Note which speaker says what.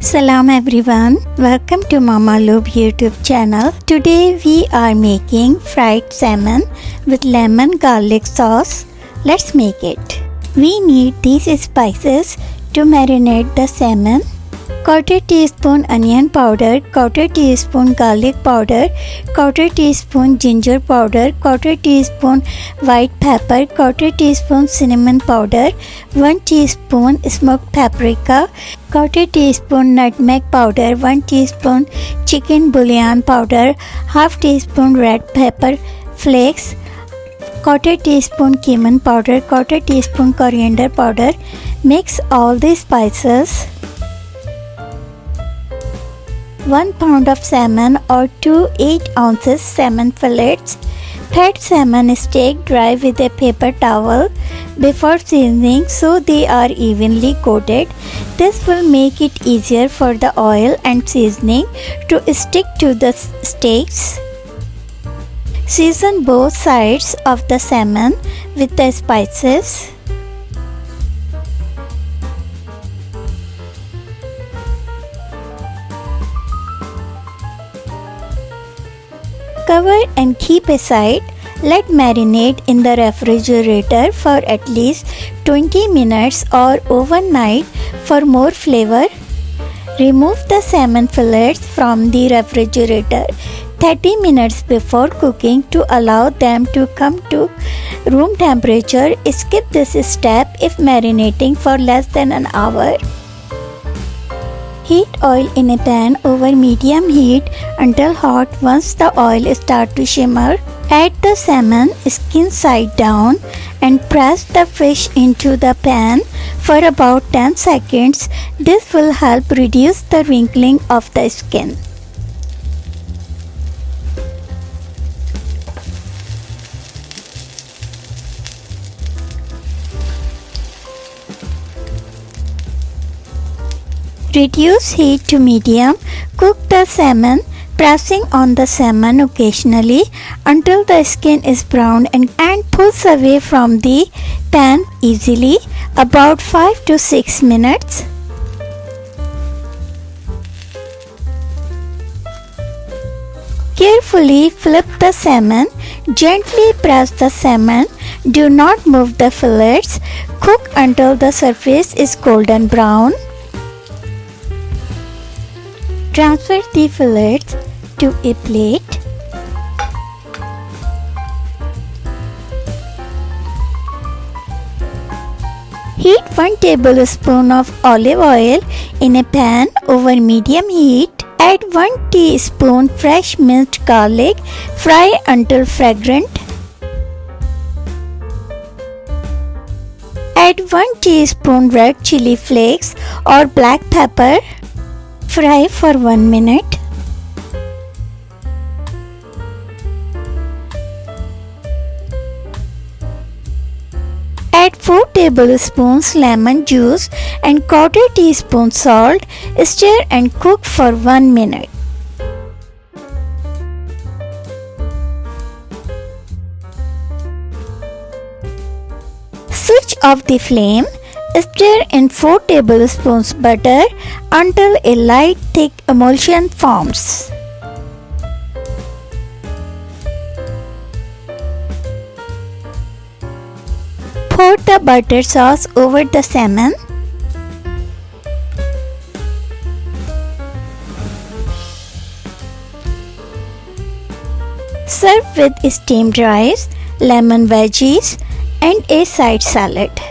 Speaker 1: Salam everyone, welcome to Mama Lube YouTube channel. Today we are making fried salmon with lemon garlic sauce. Let's make it. We need these spices to marinate the salmon. 1/4 teaspoon onion powder, 1/4 teaspoon garlic powder, 1/4 teaspoon ginger powder, 1/4 teaspoon white pepper, 1/4 teaspoon cinnamon powder, 1 teaspoon smoked paprika, 1/4 teaspoon nutmeg powder, 1 teaspoon chicken bouillon powder, 1/2 teaspoon red pepper flakes, 1/4 teaspoon cumin powder, 1/4 teaspoon coriander powder. Mix all the spices. 1 pound of salmon or 2 8 ounces salmon fillets. Fat salmon is staked dry with a paper towel before seasoning so they are evenly coated. This will make it easier for the oil and seasoning to stick to the steaks. Season both sides of the salmon with the spices. Cover and keep aside. Let marinate in the refrigerator for at least 20 minutes or overnight for more flavor. Remove the salmon fillets from the refrigerator 30 minutes before cooking to allow them to come to room temperature. Skip this step if marinating for less than an hour. Heat oil in a pan over medium heat until hot. Once the oil starts to shimmer, add the salmon skin side down and press the fish into the pan for about 10 seconds. This will help reduce the wrinkling of the skin. Reduce heat to medium. Cook the salmon, pressing on the salmon occasionally until the skin is brown and pulls away from the pan easily, about 5 to 6 minutes. Carefully flip the salmon. Gently press the salmon. Do not move the fillets. Cook until the surface is golden brown. Transfer the fillets to a plate. Heat 1 tablespoon of olive oil in a pan over medium heat. Add 1 teaspoon fresh minced garlic. Fry until fragrant. Add 1 teaspoon red chili flakes or black pepper. Fry for 1 minute. Add 4 tablespoons lemon juice and 1/4 teaspoon salt. Stir and cook for 1 minute. Switch off the flame. Stir in 4 tablespoons butter until a light thick emulsion forms. Pour the butter sauce over the salmon. Serve with steamed rice, lemon veggies, and a side salad.